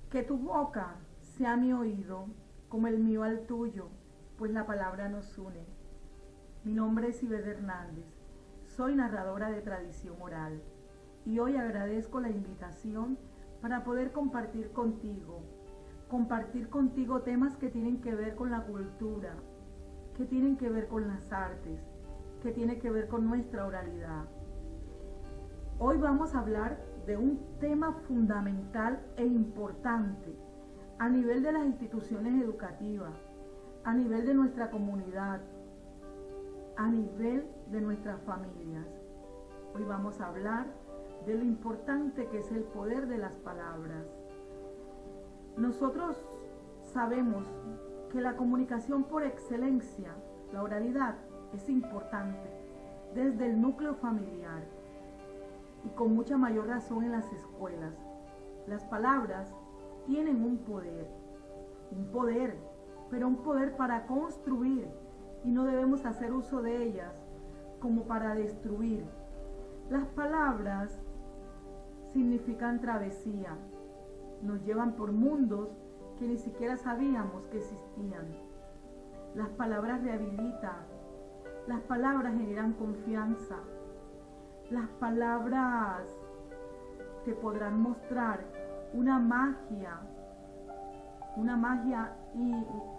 Que tu boca sea mi oído, como el mío al tuyo, pues la palabra nos une. Mi nombre es Ivette Hernández, soy narradora de tradición oral y hoy agradezco la invitación para poder compartir contigo temas que tienen que ver con la cultura, que tienen que ver con las artes, que tienen que ver con nuestra oralidad. Hoy vamos a hablar de un tema fundamental e importante a nivel de las instituciones educativas, a nivel de nuestra comunidad, a nivel de nuestras familias. Hoy vamos a hablar de lo importante que es el poder de las palabras. Nosotros sabemos que la comunicación por excelencia, la oralidad, es importante desde el núcleo familiar y con mucha mayor razón en las escuelas. Las palabras tienen un poder, pero un poder para construir y no debemos hacer uso de ellas como para destruir. Las palabras significan travesía, nos llevan por mundos que ni siquiera sabíamos que existían. Las palabras rehabilitan, las palabras generan confianza, las palabras te podrán mostrar una magia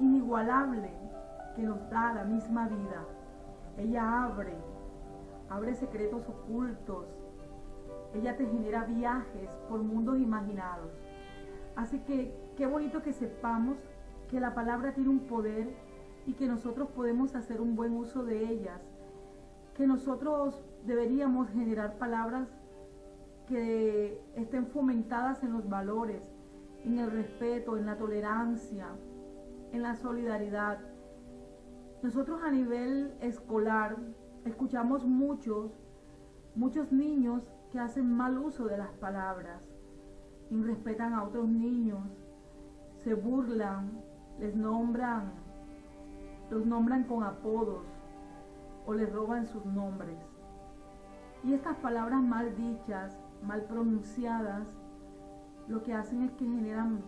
inigualable que nos da la misma vida. Ella abre secretos ocultos, ella te genera viajes por mundos imaginados. Así que qué bonito que sepamos que la palabra tiene un poder y que nosotros podemos hacer un buen uso de ellas, que nosotros deberíamos generar palabras que estén fomentadas en los valores, en el respeto, en la tolerancia, en la solidaridad. Nosotros a nivel escolar escuchamos muchos niños que hacen mal uso de las palabras, irrespetan a otros niños, se burlan, los nombran con apodos o les roban sus nombres. Y estas palabras mal dichas, mal pronunciadas, lo que hacen es que generan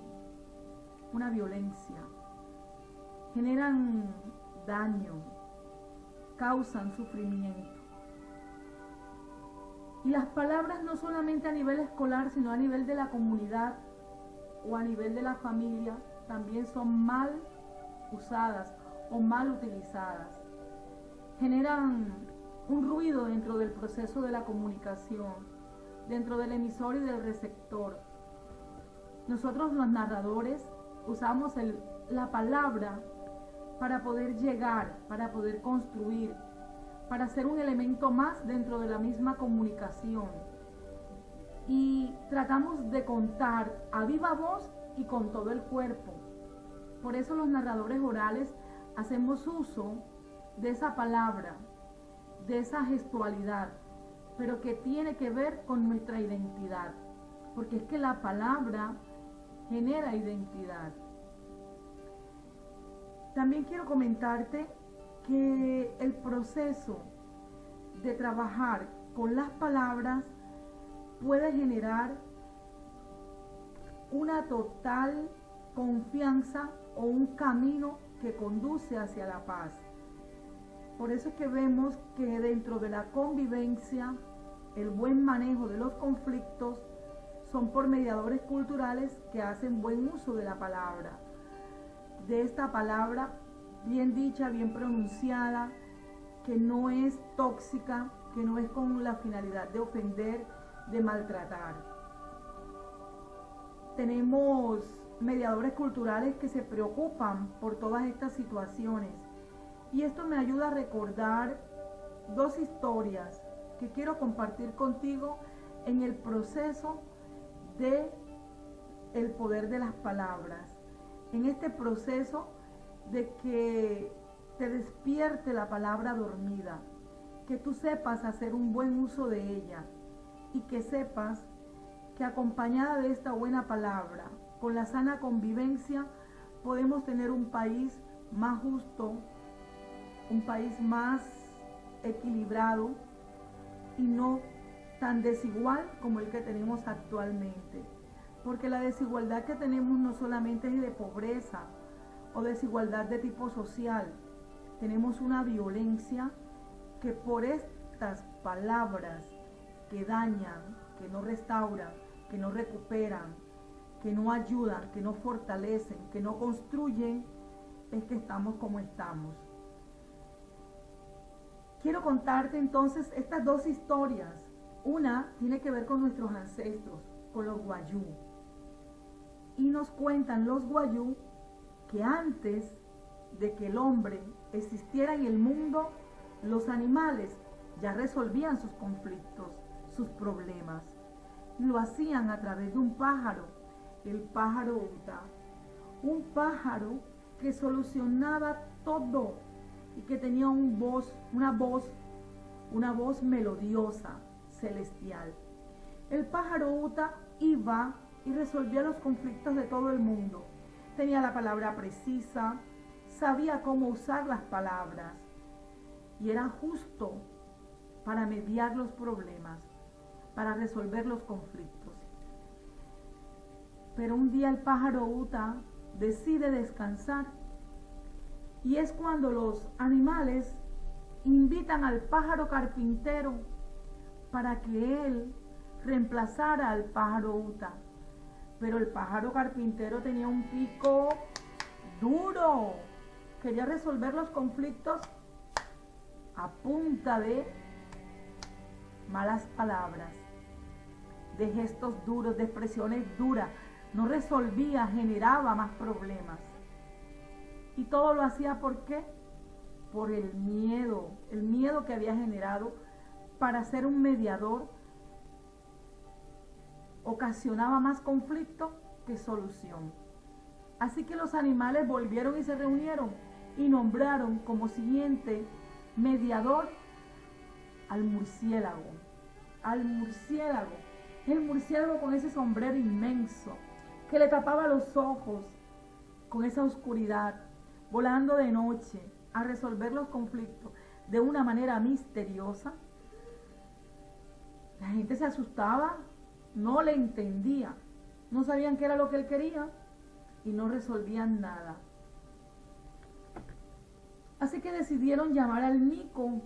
una violencia, generan daño, causan sufrimiento. Y las palabras no solamente a nivel escolar, sino a nivel de la comunidad o a nivel de la familia, también son mal usadas o mal utilizadas. Generan un ruido dentro del proceso de la comunicación, dentro del emisor y del receptor. Nosotros los narradores usamos la palabra para poder llegar, para poder construir, para ser un elemento más dentro de la misma comunicación. Y tratamos de contar a viva voz y con todo el cuerpo. Por eso los narradores orales hacemos uso de esa palabra, de esa gestualidad, pero que tiene que ver con nuestra identidad, porque es que la palabra genera identidad. También quiero comentarte que el proceso de trabajar con las palabras puede generar una total confianza o un camino que conduce hacia la paz. Por eso es que vemos que dentro de la convivencia, el buen manejo de los conflictos son por mediadores culturales que hacen buen uso de la palabra, de esta palabra bien dicha, bien pronunciada, que no es tóxica, que no es con la finalidad de ofender, de maltratar. Tenemos mediadores culturales que se preocupan por todas estas situaciones y esto me ayuda a recordar dos historias que quiero compartir contigo en el proceso de el poder de las palabras, en este proceso de que te despierte la palabra dormida, que tú sepas hacer un buen uso de ella y que sepas que acompañada de esta buena palabra, con la sana convivencia, podemos tener un país más justo, un país más equilibrado y no tan desigual como el que tenemos actualmente. Porque la desigualdad que tenemos no solamente es de pobreza o desigualdad de tipo social. Tenemos una violencia que por estas palabras que dañan, que no restauran, que no recuperan, que no ayudan, que no fortalecen, que no construyen, es que estamos como estamos. Quiero contarte entonces estas dos historias. Una tiene que ver con nuestros ancestros, con los guayú. Y nos cuentan los guayú que antes de que el hombre existiera en el mundo, los animales ya resolvían sus conflictos, sus problemas. Y lo hacían a través de un pájaro, el pájaro Uta. Un pájaro que solucionaba todo y que tenía una voz melodiosa, celestial. El pájaro Uta iba y resolvía los conflictos de todo el mundo. Tenía la palabra precisa, sabía cómo usar las palabras y era justo para mediar los problemas, para resolver los conflictos. Pero un día el pájaro Uta decide descansar y es cuando los animales invitan al pájaro carpintero para que él reemplazara al pájaro Uta. Pero el pájaro carpintero tenía un pico duro. Quería resolver los conflictos a punta de malas palabras, de gestos duros, de expresiones duras. No resolvía, generaba más problemas. Y todo lo hacía ¿por qué? Por el miedo que había generado para ser un mediador. Ocasionaba más conflicto que solución. Así que los animales volvieron y se reunieron y nombraron como siguiente mediador al murciélago. El murciélago con ese sombrero inmenso que le tapaba los ojos con esa oscuridad, volando de noche a resolver los conflictos de una manera misteriosa. La gente se asustaba, no le entendía, no sabían qué era lo que él quería y no resolvían nada. Así que decidieron llamar al mico,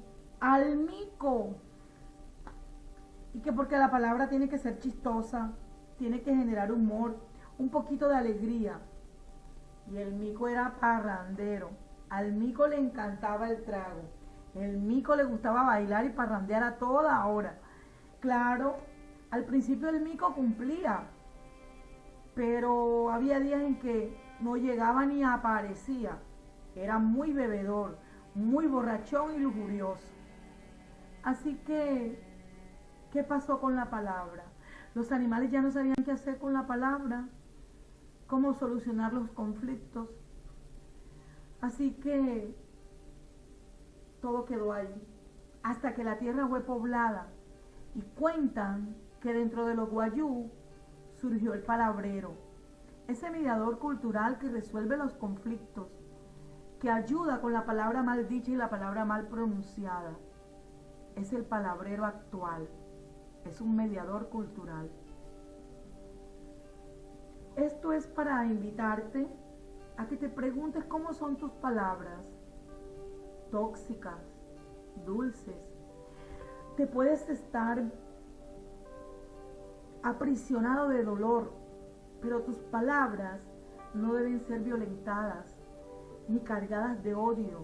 y que porque la palabra tiene que ser chistosa, tiene que generar humor, un poquito de alegría. Y el mico era parrandero, al mico le encantaba el trago, el mico le gustaba bailar y parrandear a toda hora. Claro, al principio el mico cumplía, pero había días en que no llegaba ni aparecía. Era muy bebedor, muy borrachón y lujurioso. Así que, ¿qué pasó con la palabra? Los animales ya no sabían qué hacer con la palabra, cómo solucionar los conflictos. Así que todo quedó ahí, hasta que la tierra fue poblada. Y cuentan que dentro de los guayú surgió el palabrero, ese mediador cultural que resuelve los conflictos, que ayuda con la palabra mal dicha y la palabra mal pronunciada. Es el palabrero actual, es un mediador cultural. Esto es para invitarte a que te preguntes cómo son tus palabras, tóxicas, dulces. Te puedes estar aprisionado de dolor, pero tus palabras no deben ser violentadas, ni cargadas de odio,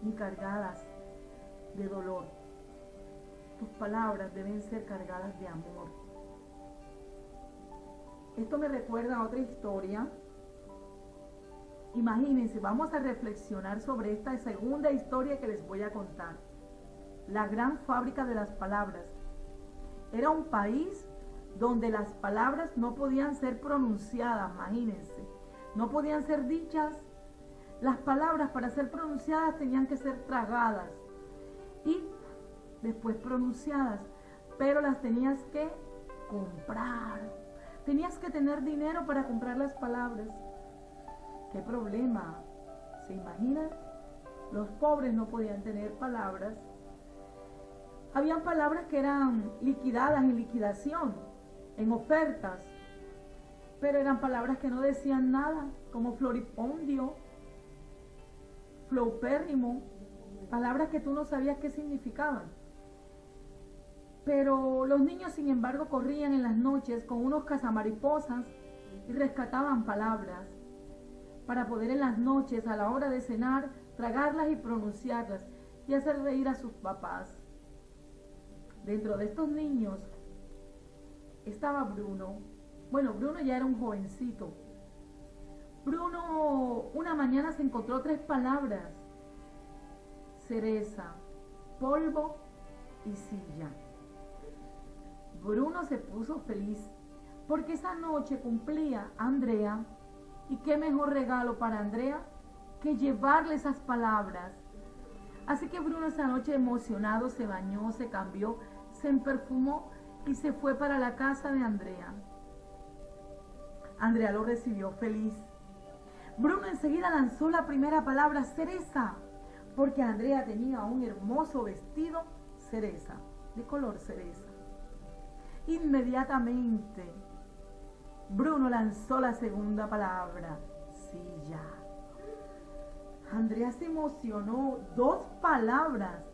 ni cargadas de dolor. Tus palabras deben ser cargadas de amor. Esto me recuerda a otra historia. Imagínense, vamos a reflexionar sobre esta segunda historia que les voy a contar. La gran fábrica de las palabras. Era un país donde las palabras no podían ser pronunciadas, imagínense. No podían ser dichas. Las palabras para ser pronunciadas tenían que ser tragadas y después pronunciadas, pero las tenías que comprar. Tenías que tener dinero para comprar las palabras. ¿Qué problema? ¿Se imaginan? Los pobres no podían tener palabras. Habían palabras que eran liquidadas en liquidación, en ofertas. pero eran palabras que no decían nada, como floripondio, flaupérrimo, palabras que tú no sabías qué significaban. Pero los niños, sin embargo, corrían en las noches con unos cazamariposas y rescataban palabras para poder en las noches, a la hora de cenar, tragarlas y pronunciarlas y hacer reír a sus papás. Dentro de estos niños estaba Bruno. Bueno, Bruno ya era un jovencito. Bruno una mañana se encontró 3 palabras: cereza, polvo y silla. Bruno se puso feliz porque esa noche cumplía Andrea, y qué mejor regalo para Andrea que llevarle esas palabras. Así que Bruno esa noche, emocionado, se bañó, se cambió, se perfumó y se fue para la casa de Andrea. Andrea lo recibió feliz. Bruno enseguida lanzó la primera palabra: cereza, porque Andrea tenía un hermoso vestido cereza, de color cereza. Inmediatamente Bruno lanzó la segunda palabra: silla. Andrea se emocionó. 2 palabras.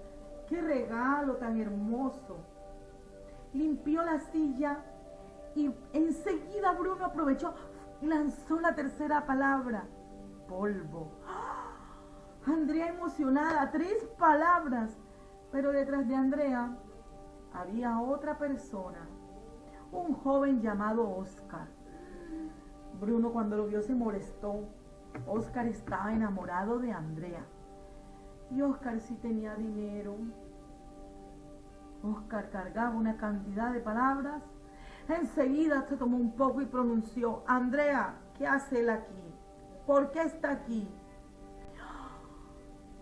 ¡Qué regalo tan hermoso! Limpió la silla y enseguida Bruno aprovechó y lanzó la tercera palabra: polvo. Andrea emocionada, 3 palabras. Pero detrás de Andrea había otra persona, un joven llamado Oscar. Bruno, cuando lo vio, se molestó. Oscar estaba enamorado de Andrea. Y Oscar sí tenía dinero. Oscar cargaba una cantidad de palabras. Enseguida se tomó un poco y pronunció: Andrea, ¿qué hace él aquí? ¿Por qué está aquí?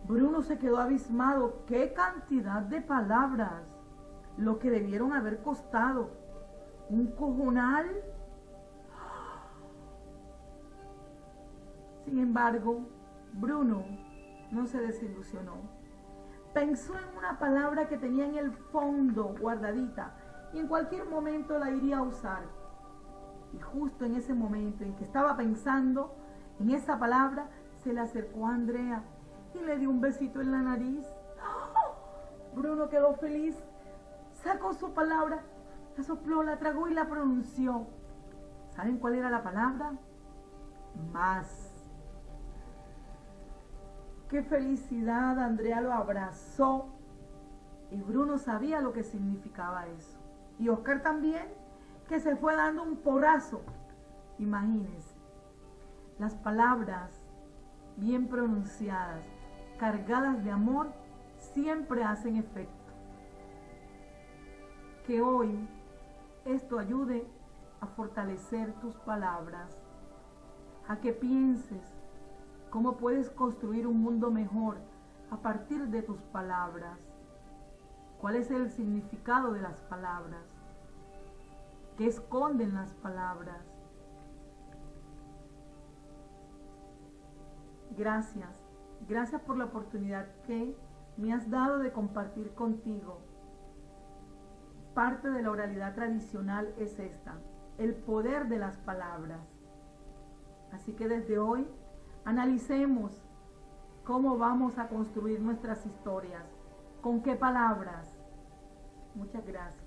Bruno se quedó abismado. ¡Qué cantidad de palabras! Lo que debieron haber costado un cojonal. Sin embargo, Bruno no se desilusionó. Pensó en una palabra que tenía en el fondo guardadita y en cualquier momento la iría a usar. Y justo en ese momento en que estaba pensando en esa palabra, se le acercó a Andrea y le dio un besito en la nariz. Bruno quedó feliz, sacó su palabra, la sopló, la tragó y la pronunció. ¿Saben cuál era la palabra? Más. ¡Qué felicidad! Andrea lo abrazó y Bruno sabía lo que significaba eso. Y Oscar también, que se fue dando un porrazo. Imagínense, las palabras bien pronunciadas, cargadas de amor, siempre hacen efecto. Que hoy esto ayude a fortalecer tus palabras, a que pienses cómo puedes construir un mundo mejor a partir de tus palabras. ¿Cuál es el significado de las palabras? ¿Qué esconden las palabras? Gracias. Gracias por la oportunidad que me has dado de compartir contigo. Parte de la oralidad tradicional es esta: el poder de las palabras. Así que desde hoy analicemos cómo vamos a construir nuestras historias, con qué palabras. Muchas gracias.